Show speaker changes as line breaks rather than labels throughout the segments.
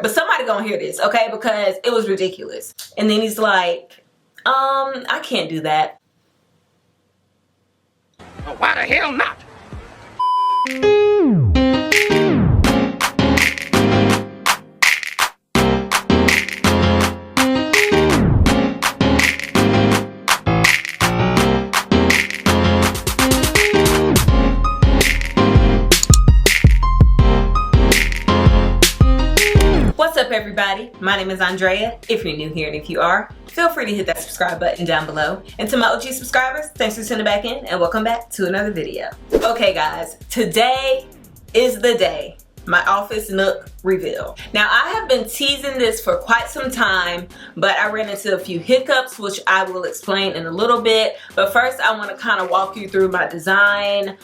but somebody gonna hear this, okay? Because it was ridiculous. And then he's like, I can't do that.
Well, why the hell not?
What's up, everybody? My name is Andrea. If you're new here, and if you are, feel free to hit that subscribe button down below. And to my OG subscribers, thanks for tuning back in and welcome back to another video. Okay guys, today is the day. My office nook reveal. Now I have been teasing this for quite some time, but I ran into a few hiccups, which I will explain in a little bit. But first I want to kind of walk you through my design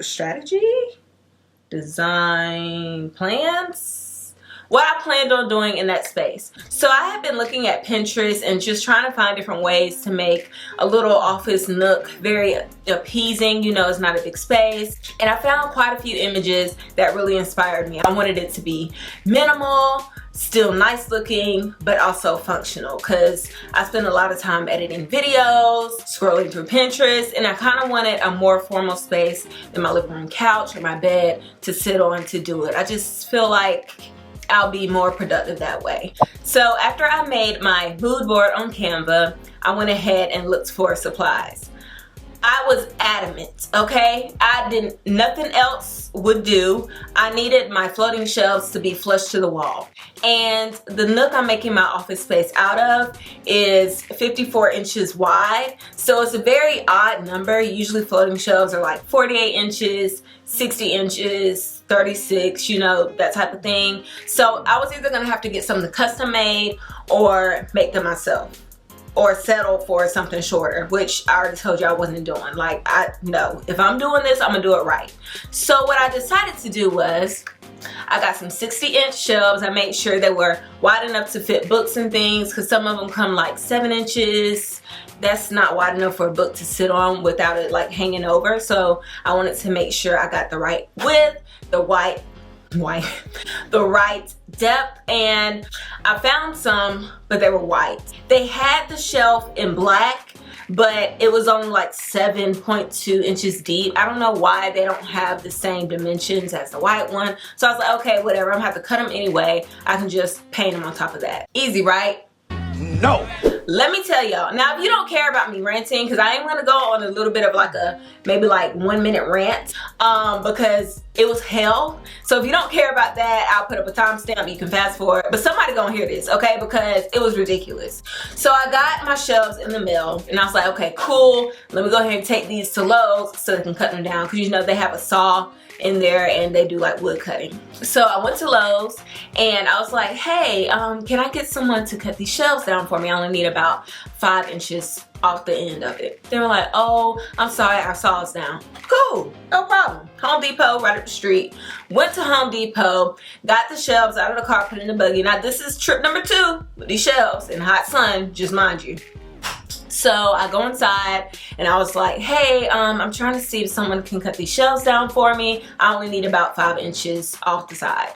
strategy, design plans, what I planned on doing in that space. So I have been looking at Pinterest and just trying to find different ways to make a little office nook very appeasing. You know, it's not a big space. And I found quite a few images that really inspired me. I wanted it to be minimal, still nice looking, but also functional, because I spend a lot of time editing videos, scrolling through Pinterest, and I kind of wanted a more formal space than my living room couch or my bed to sit on to do it. I just feel like I'll be more productive that way. So after I made my mood board on Canva, I went ahead and looked for supplies. I was adamant, okay? Nothing else would do. I needed my floating shelves to be flush to the wall. And the nook I'm making my office space out of is 54 inches wide. So it's a very odd number. Usually floating shelves are like 48 inches, 60 inches, 36, you know, that type of thing. So I was either gonna have to get something custom made or make them myself, or settle for something shorter, which I already told you I wasn't doing. Like, no, if I'm doing this, I'm gonna do it right. So what I decided to do was, I got some 60-inch shelves. I made sure they were wide enough to fit books and things, because some of them come like 7 inches. That's not wide enough for a book to sit on without it like hanging over. So I wanted to make sure I got the right width, the right depth, and I found some, but they were white. They had the shelf in black, but it was only like 7.2 inches deep. I don't know why they don't have the same dimensions as the white one. So I was like, okay, whatever, I'm gonna have to cut them anyway. I can just paint them on top of that. Easy, right?
No.
Let me tell y'all, now if you don't care about me ranting, because I am going to go on a little bit of like a maybe like 1 minute rant, because it was hell. So if you don't care about that, I'll put up a timestamp, you can fast forward, but somebody gonna hear this, okay? Because it was ridiculous. So I got my shelves in the mail and I was like, okay, cool, let me go ahead and take these to Lowe's so they can cut them down, because you know they have a saw in there and they do like wood cutting. So I went to Lowe's and I was like, hey, can I get someone to cut these shelves down for me? I only need about 5 inches off the end of it. They were like, oh, I'm sorry, our saw is down. Cool, no problem. Home Depot right up the street. Went to Home Depot, got the shelves out of the car, put in the buggy. Now this is trip number 2 with these shelves in hot sun, just mind you. So I go inside and I was like, hey, I'm trying to see if someone can cut these shelves down for me. I only need about 5 inches off the side.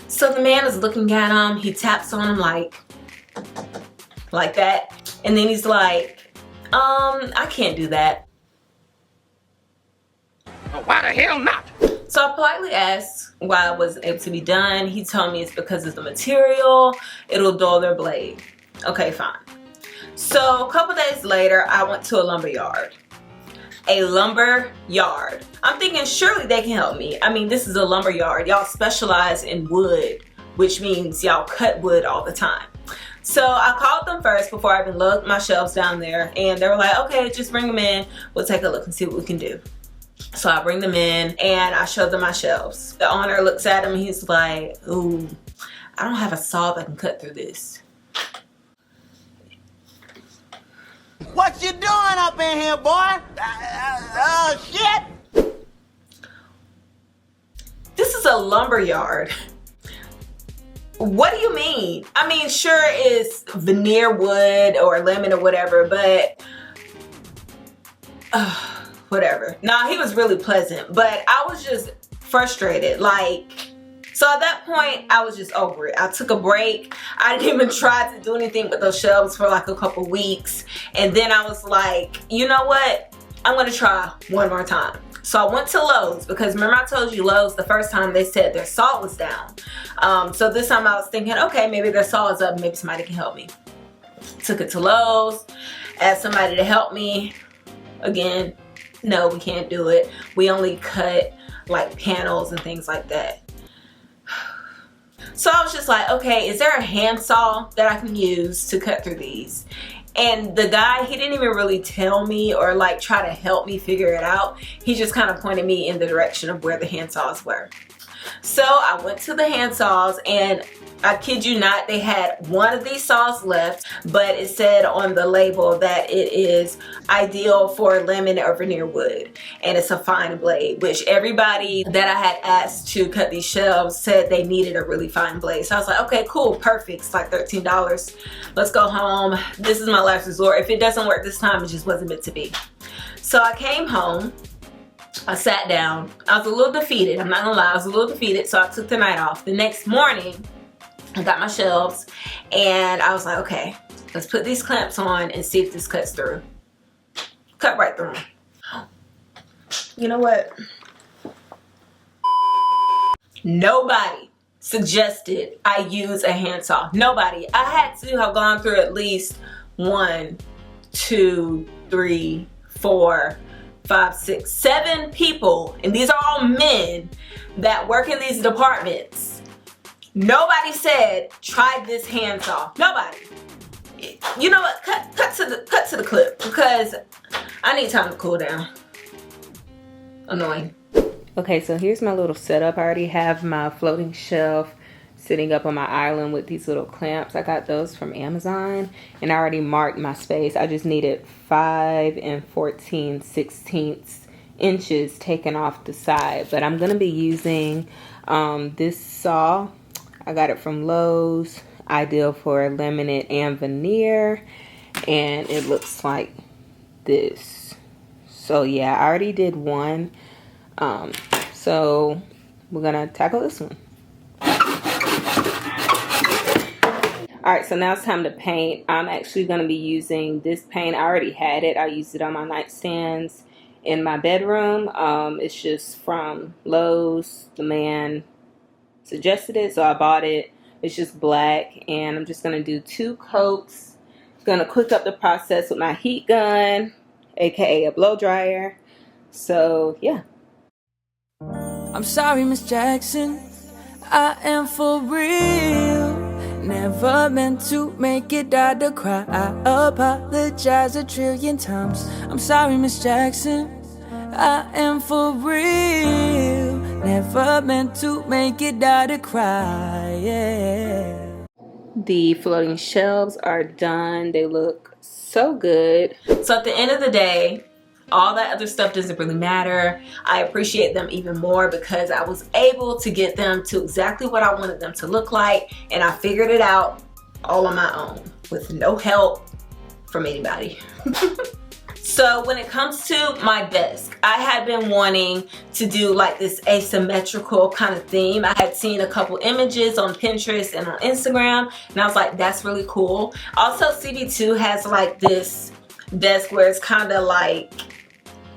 So the man is looking at them. He taps on them like that. And then he's like, I can't do that.
Well, why the hell not?
So I politely asked why it wasn't able to be done. He told me it's because of the material. It'll dull their blade. Okay, fine. So a couple days later, I went to a lumber yard. A lumber yard. I'm thinking surely they can help me. I mean, this is a lumber yard. Y'all specialize in wood, which means y'all cut wood all the time. So I called them first before I even looked my shelves down there, and they were like, okay, just bring them in. We'll take a look and see what we can do. So I bring them in and I show them my shelves. The owner looks at them and he's like, ooh, I don't have a saw that can cut through this.
What you doing up in here, boy? Shit!
This is a lumber yard. What do you mean? I mean, sure it's veneer wood or lemon or whatever, but whatever. Nah, he was really pleasant, but I was just frustrated. Like, so at that point, I was just over it. I took a break. I didn't even try to do anything with those shelves for like a couple weeks. And then I was like, you know what? I'm gonna try one more time. So I went to Lowe's, because remember I told you Lowe's the first time they said their salt was down. So this time I was thinking, okay, maybe their salt is up, maybe somebody can help me. Took it to Lowe's, asked somebody to help me. Again, no, we can't do it. We only cut like panels and things like that. So I was just like, okay, is there a handsaw that I can use to cut through these? And the guy, he didn't even really tell me or like try to help me figure it out. He just kind of pointed me in the direction of where the handsaws were. So I went to the handsaws, and I kid you not, they had one of these saws left, but it said on the label that it is ideal for laminate or veneer wood, and it's a fine blade, which everybody that I had asked to cut these shelves said they needed a really fine blade. So I was like, okay, cool, perfect. It's like $13. Let's go home. This is my last resort. If it doesn't work this time, it just wasn't meant to be. So I came home. I sat down. I was a little defeated. I'm not gonna lie, I was a little defeated, so I took the night off. The next morning, I got my shelves, and I was like, okay, let's put these clamps on and see if this cuts through. Cut right through. You know what? Nobody suggested I use a handsaw. Nobody. I had to have gone through at least 1, 2, 3, 4, 5, 6, 7 people, and these are all men that work in these departments. Nobody said try this handsaw. Nobody. You know what? Cut to the clip, because I need time to cool down. Annoying. Okay, so here's my little setup. I already have my floating shelf sitting up on my island with these little clamps. I got those from Amazon, and I already marked my space. I just needed 5 14/16 inches taken off the side, but I'm gonna be using this saw. I got it from Lowe's, ideal for laminate and veneer, and it looks like this. So yeah, I already did one, so we're gonna tackle this one. Alright, so now it's time to paint. I'm actually going to be using this paint. I already had it. I used it on my nightstands in my bedroom. It's just from Lowe's. The man suggested it, so I bought it. It's just black, and I'm just going to do 2 coats. I'm going to quick up the process with my heat gun, aka a blow dryer. So, yeah.
I'm sorry, Miss Jackson. I am for real. Never meant to make it out to cry. I apologize 1,000,000,000 times. I'm sorry, Miss Jackson. I am for real. Never meant to make it out to cry. Yeah.
The floating shelves are done. They look so good. So at the end of the day, all that other stuff doesn't really matter. I appreciate them even more because I was able to get them to exactly what I wanted them to look like, and I figured it out all on my own with no help from anybody. So when it comes to my desk, I had been wanting to do like this asymmetrical kind of theme. I had seen a couple images on Pinterest and on Instagram, and I was like, that's really cool. Also, CB2 has like this desk where it's kind of like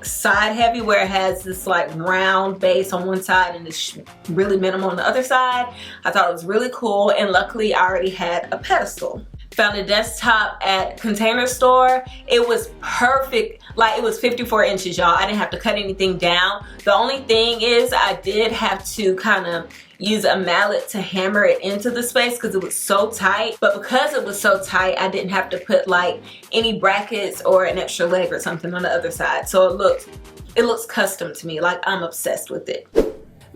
side heavy, where it has this like round base on one side and it's really minimal on the other side. I thought it was really cool, and luckily I already had a pedestal. Found a desktop at Container Store. It was perfect. Like, it was 54 inches, y'all. I didn't have to cut anything down. The only thing is I did have to kind of use a mallet to hammer it into the space because it was so tight. But because it was so tight, I didn't have to put like any brackets or an extra leg or something on the other side. So it looks custom to me. Like, I'm obsessed with it.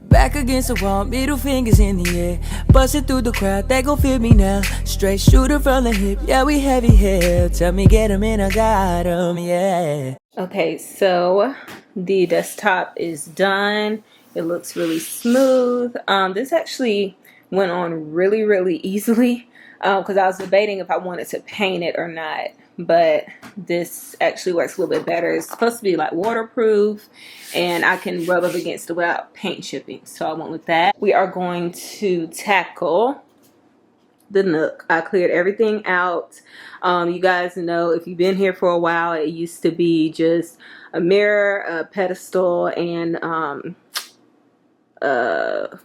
Back against the wall, middle fingers in the air, busting through the crowd, they gon' feel me now. Straight shooter from the hip, yeah, we heavy here. Tell me get 'em and I got 'em, yeah.
Okay, so the desktop is done. It looks really smooth. This actually went on really easily because I was debating if I wanted to paint it or not. but this actually works a little bit better. It's supposed to be like waterproof, and I can rub up against it without paint chipping, so I went with that. We are going to tackle the nook. I cleared everything out. You guys know, if you've been here for a while, it used to be just a mirror, a pedestal, and a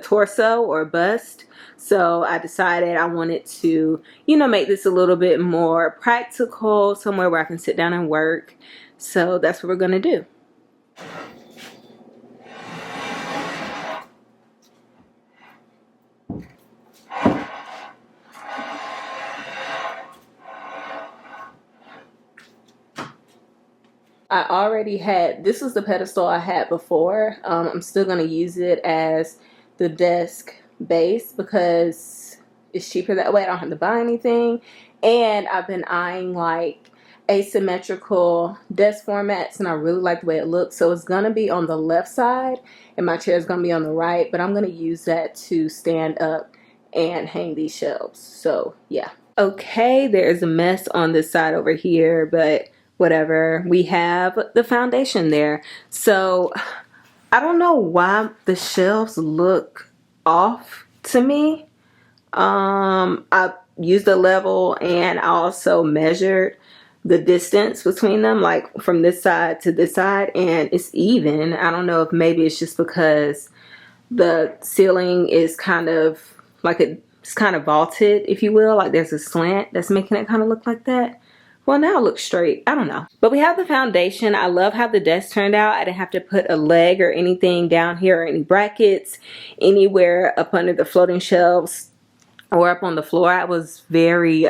torso or a bust. So I decided I wanted to, you know, make this a little bit more practical, somewhere where I can sit down and work. So that's what we're gonna do. I already had, this was the pedestal I had before. I'm still going to use it as the desk base because it's cheaper that way. I don't have to buy anything. And I've been eyeing like asymmetrical desk formats, and I really like the way it looks. So it's going to be on the left side and my chair is going to be on the right, but I'm going to use that to stand up and hang these shelves. So yeah. Okay, there's a mess on this side over here, but whatever. We have the foundation there. So I don't know why the shelves look off to me. I used a level and I also measured the distance between them, like from this side to this side, and it's even. I don't know if maybe it's just because the ceiling is kind of like it's kind of vaulted, if you will, like there's a slant that's making it kind of look like that. Well, now it looks straight. I don't know. But we have the foundation. I love how the desk turned out. I didn't have to put a leg or anything down here or any brackets anywhere up under the floating shelves or up on the floor. I was very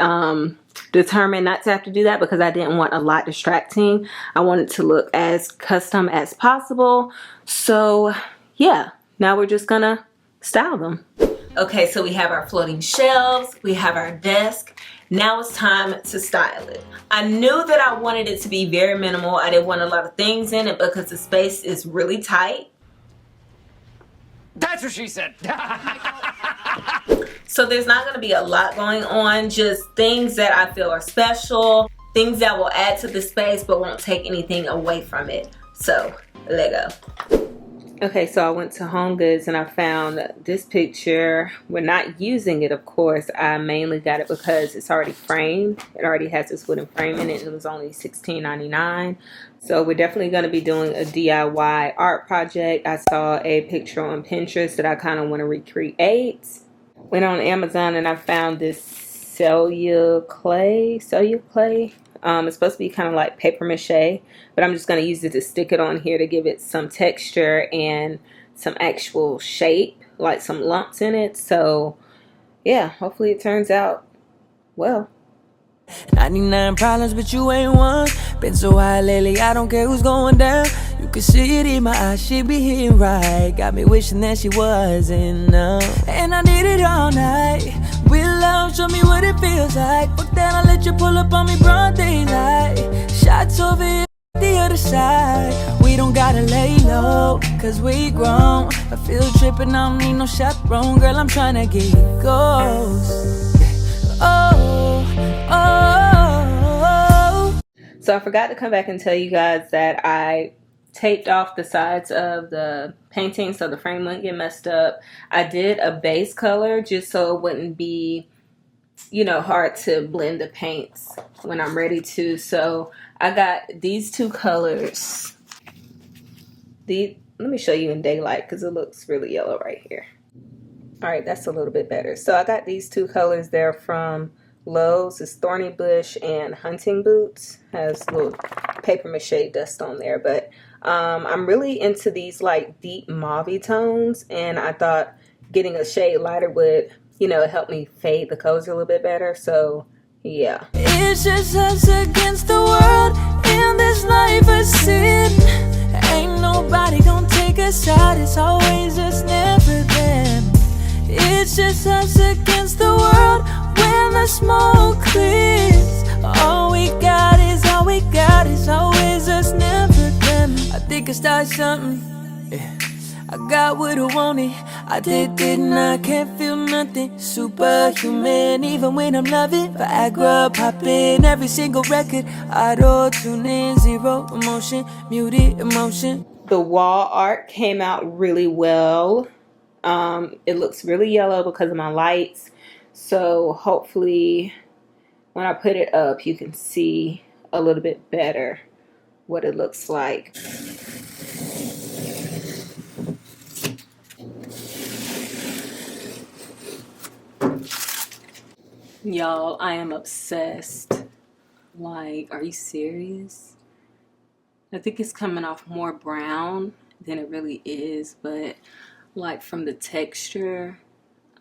determined not to have to do that because I didn't want a lot distracting. I wanted to look as custom as possible. So yeah, now we're just gonna style them. Okay, so we have our floating shelves, we have our desk. Now it's time to style it. I knew that I wanted it to be very minimal. I didn't want a lot of things in it because the space is really tight.
That's what she said.
So there's not going to be a lot going on, just things that I feel are special, things that will add to the space but won't take anything away from it. So let go. Okay, so I went to Home Goods and I found this picture. We're not using it, of course. I mainly got it because it's already framed. It already has this wooden frame in it. It was only $16.99. So we're definitely going to be doing a DIY art project. I saw a picture on Pinterest that I kind of want to recreate. Went on Amazon and I found this cellular clay. It's supposed to be kind of like paper mache, but I'm just going to use it to stick it on here to give it some texture and some actual shape, like some lumps in it. So yeah, hopefully it turns out well.
99 problems, but you ain't one. Been so high lately, I don't care who's going down. You can see it in my eyes, she be hitting right. Got me wishing that she wasn't, no. And I need it all night. With love, show me what it feels like. Fuck that, I'll let you pull up on me broad daylight. Shots over here, the other side. We don't gotta lay low, cause we grown. I feel tripping, I don't need no chaperone. Girl, I'm tryna get you ghost.
So I forgot to come back and tell you guys that I taped off the sides of the painting so the frame wouldn't get messed up. I did a base color just so it wouldn't be, you know, hard to blend the paints when I'm ready to. So I got these two colors. Let me show you in daylight because it looks really yellow right here. All right, that's a little bit better. So I got these two colors there from Lowe's. It's Thorny Bush and Hunting Boots. Has a little paper mache dust on there, but I'm really into these like deep mauve tones, and I thought getting a shade lighter would, you know, help me fade the colors a little bit better. So yeah.
It's just us against the world in this life of sin. Ain't nobody gonna take us out. It's always us, never them. It's just us against the world when the smoke clears. All we got is always us, never them. I think I start something, yeah. I got what I wanted. I didn't I? Can't feel nothing. Superhuman, even when I'm loving. Viagra popping every single record. Auto tuning, zero emotion, muted emotion.
The wall art came out really well. It looks really yellow because of my lights. So hopefully when I put it up, you can see a little bit better what it looks like. Y'all, I am obsessed. Like, are you serious? I think it's coming off more brown than it really is, but like from the texture,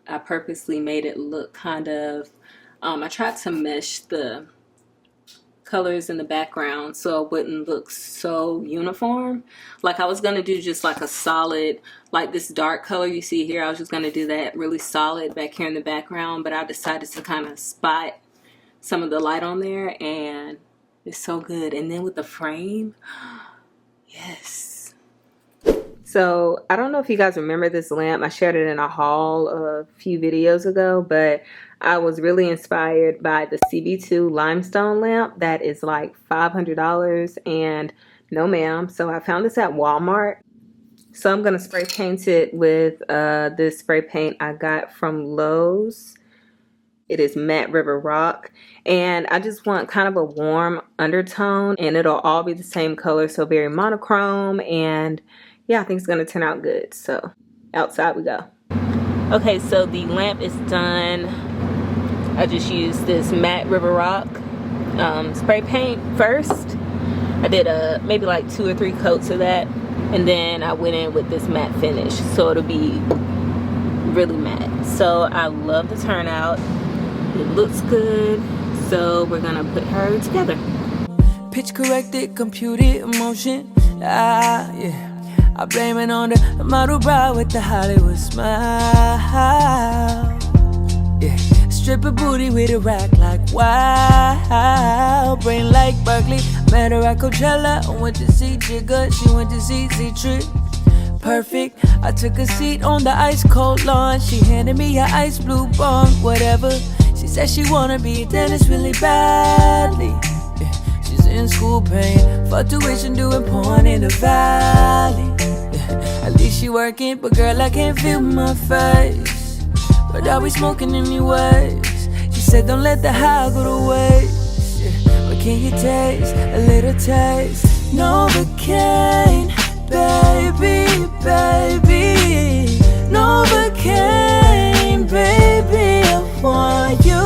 I purposely made it look kind of, I tried to mesh the colors in the background so it wouldn't look so uniform. Like I was gonna do just like a solid, like this dark color you see here, I was just gonna do that really solid back here in the background, but I decided to kind of spot some of the light on there, and it's so good. And then with the frame, yes. So I don't know if you guys remember this lamp. I shared it in a haul a few videos ago, but I was really inspired by the CB2 limestone lamp that is like $500, and no ma'am. So I found this at Walmart. So I'm gonna spray paint it with this spray paint I got from Lowe's. It is Matte River Rock, and I just want kind of a warm undertone, and it'll all be the same color, so very monochrome. And yeah, I think it's gonna turn out good. So outside we go. Okay, so the lamp is done. I just used this Matte River Rock spray paint first. I did maybe like 2 or 3 coats of that, and then I went in with this matte finish, so it'll be really matte. So I love the turnout. It looks good, so we're gonna put her together.
Pitch corrected, computed emotion. Yeah. I blame it on the model brow with the Hollywood smile. Yeah. Stripper booty with a rack like wow. Brain like Berkeley, met her at Coachella. I went to see Jigga, she went to see Z-Trip. Perfect, I took a seat on the ice cold lawn. She handed me her ice blue bong, whatever. She said she wanna be a dentist really badly. Yeah. She's in school paying for tuition, doing porn in the valley. Yeah. At least she working, but girl I can't feel my face. But are we smoking anyways? She said don't let the high go to waste. Yeah. But can you taste a little taste? Novocaine, baby, baby. Novocaine, baby, I want you.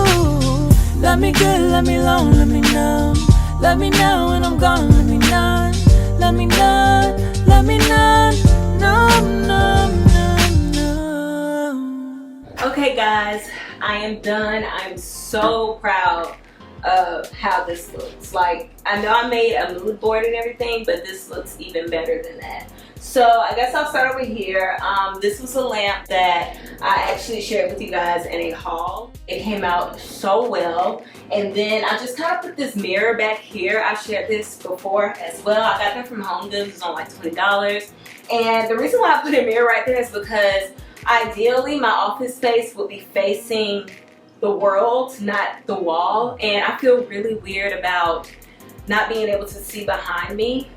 Love me good, love me long, let me numb. Let me know when I'm gone, let me numb. Let me numb, let me numb. Numb, numb, numb, numb.
Okay guys, I am done. I'm so proud of how this looks. Like, I know I made a mood board and everything, but this looks even better than that. So I guess I'll start over here. This was a lamp that I actually shared with you guys in a haul. It came out so well. And then I just kind of put this mirror back here. I've shared this before as well. I got that from Home Goods. It was on like $20. And the reason why I put a mirror right there is because ideally my office space would be facing the world, not the wall. And I feel really weird about not being able to see behind me.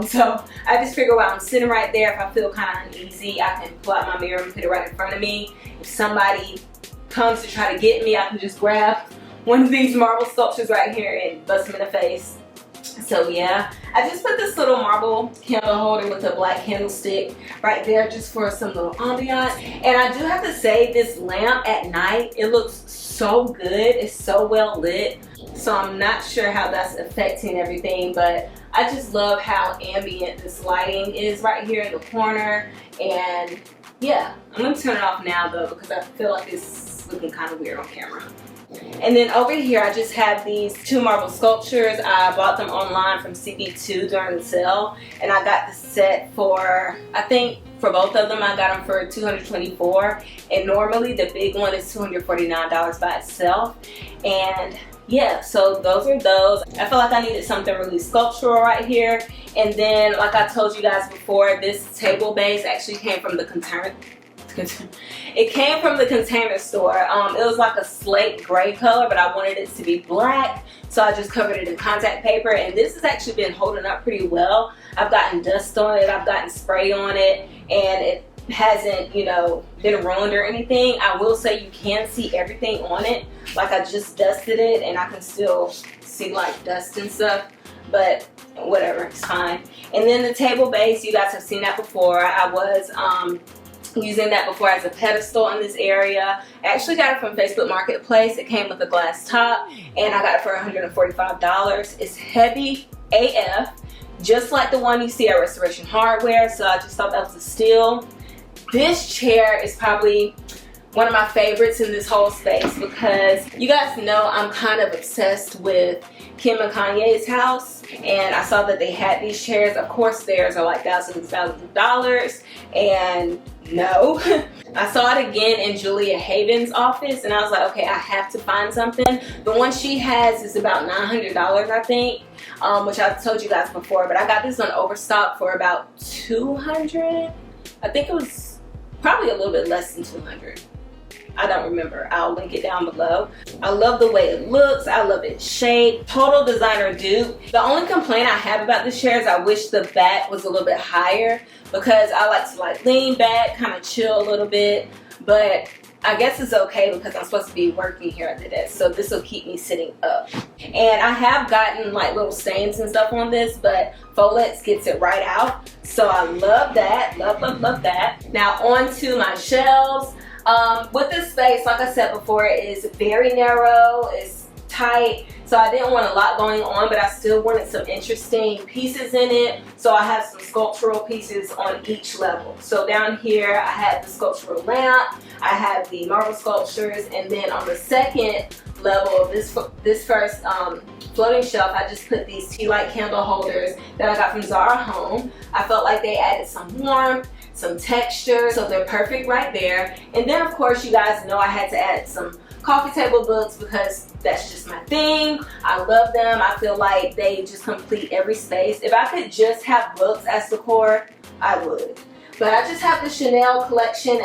So I just figure while I'm sitting right there, if I feel kind of uneasy, I can pull out my mirror and put it right in front of me. If somebody comes to try to get me, I can just grab one of these marble sculptures right here and bust them in the face. So yeah, I just put this little marble candle holder with a black candlestick right there just for some little ambiance. And I do have to say, this lamp at night, it looks so good. It's so well lit. So I'm not sure how that's affecting everything, but I just love how ambient this lighting is right here in the corner. And yeah, I'm gonna turn it off now though, because I feel like it's looking kind of weird on camera. And then over here, I just have these 2 marble sculptures. I bought them online from CB2 during the sale, and I got the set for, I think for both of them, I got them for $224, and normally the big one is $249 by itself. And yeah, so those are those. I feel like I needed something really sculptural right here. And then, like I told you guys before, this table base actually came from the container. It came from the Container Store. It was like a slate gray color, but I wanted it to be black, so I just covered it in contact paper. And this has actually been holding up pretty well. I've gotten dust on it, I've gotten spray on it, and it hasn't, you know, been ruined or anything. I will say you can see everything on it. Like, I just dusted it and I can still see like dust and stuff, but whatever, it's fine. And then the table base, you guys have seen that before. I was using that before as a pedestal in this area. I actually got it from Facebook Marketplace. It came with a glass top and I got it for $145. It's heavy AF, just like the one you see at Restoration Hardware, so I just thought that was a steal. This chair is probably one of my favorites in this whole space because you guys know I'm kind of obsessed with Kim and Kanye's house, and I saw that they had these chairs. Of course theirs are like thousands and thousands of dollars, and no. I saw it again in Julia Haven's office and I was like, okay, I have to find something. The one she has is about $900, I think, which I've told you guys before, but I got this on Overstock for about $200. I think it was probably a little bit less than $200. I don't remember. I'll link it down below. I love the way it looks. I love its shape. Total designer dupe. The only complaint I have about this chair is I wish the back was a little bit higher because I like to like lean back, kind of chill a little bit, but I guess it's okay because I'm supposed to be working here at the desk, so this will keep me sitting up. And I have gotten like little stains and stuff on this, but Folex gets it right out, so I love that. Love that. Now on to my shelves. With this space, like I said before, it is very narrow, it's tight, so I didn't want a lot going on, but I still wanted some interesting pieces in it, so I have some sculptural pieces on each level. So down here I have the sculptural lamp, I have the marble sculptures, and then on the second level of this first floating shelf, I just put these tea light candle holders that I got from Zara Home. I felt like they added some warmth, some texture, so they're perfect right there. And then of course you guys know I had to add some coffee table books because that's just my thing. I love them. I feel like they just complete every space. If I could just have books as decor, I would. But I just have the Chanel collections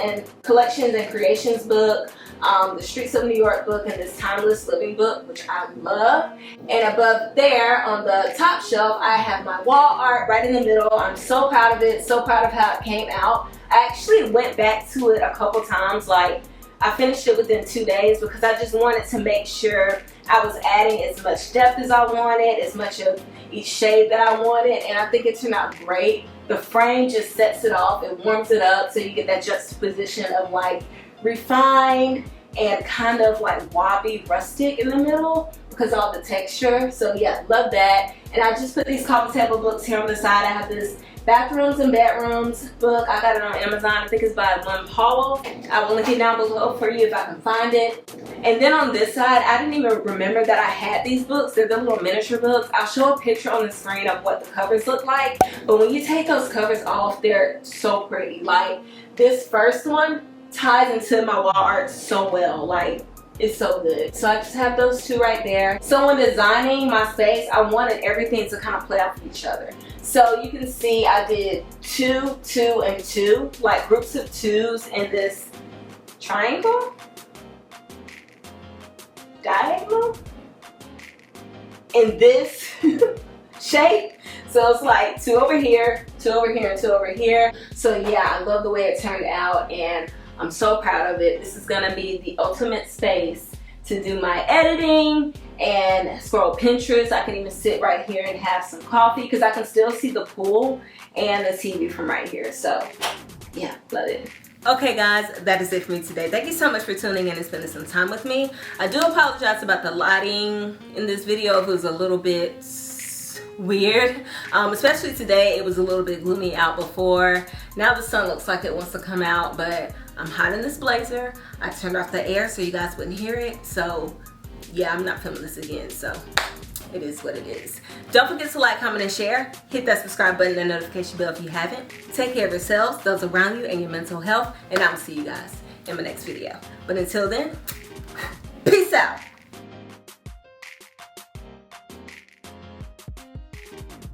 and creations book, the Streets of New York book, and this Timeless Living book, which I love. And above there on the top shelf, I have my wall art right in the middle. I'm so proud of it, so proud of how it came out. I actually went back to it a couple times, like I finished it within 2 days because I just wanted to make sure I was adding as much depth as I wanted, as much of each shade that I wanted, and I think it turned out great. The frame just sets it off, it warms it up, so you get that juxtaposition of like refined and kind of like wobbly rustic in the middle because of all the texture. So yeah, love that. And I just put these coffee table books here on the side. I have this Bathrooms and Bedrooms book. I got it on Amazon. I think it's by Lynn Powell. I will link it down below for you if I can find it. And then on this side, I didn't even remember that I had these books. They're the little miniature books. I'll show a picture on the screen of what the covers look like. But when you take those covers off, they're so pretty. Like this first one ties into my wall art so well. Like, it's so good. So I just have those two right there. So when designing my space, I wanted everything to kind of play off each other. So you can see I did 2, 2, and 2, like groups of 2s in this triangle, diagonal, in this shape. So it's like 2 over here, 2 over here, and 2 over here. So yeah, I love the way it turned out and I'm so proud of it. This is gonna be the ultimate space to do my editing and scroll Pinterest. I can even sit right here and have some coffee because I can still see the pool and the TV from right here. So yeah, love it. Okay guys, that is it for me today. Thank you so much for tuning in and spending some time with me. I do apologize about the lighting in this video. It was a little bit weird, especially today. It was a little bit gloomy out before. Now the sun looks like it wants to come out, but I'm hot in this blazer. I turned off the air so you guys wouldn't hear it. So yeah, I'm not filming this again, so it is what it is. Don't forget to like, comment, and share. Hit that subscribe button and notification bell if you haven't. Take care of yourselves, those around you, and your mental health, and I will see you guys in my next video. But until then, peace out.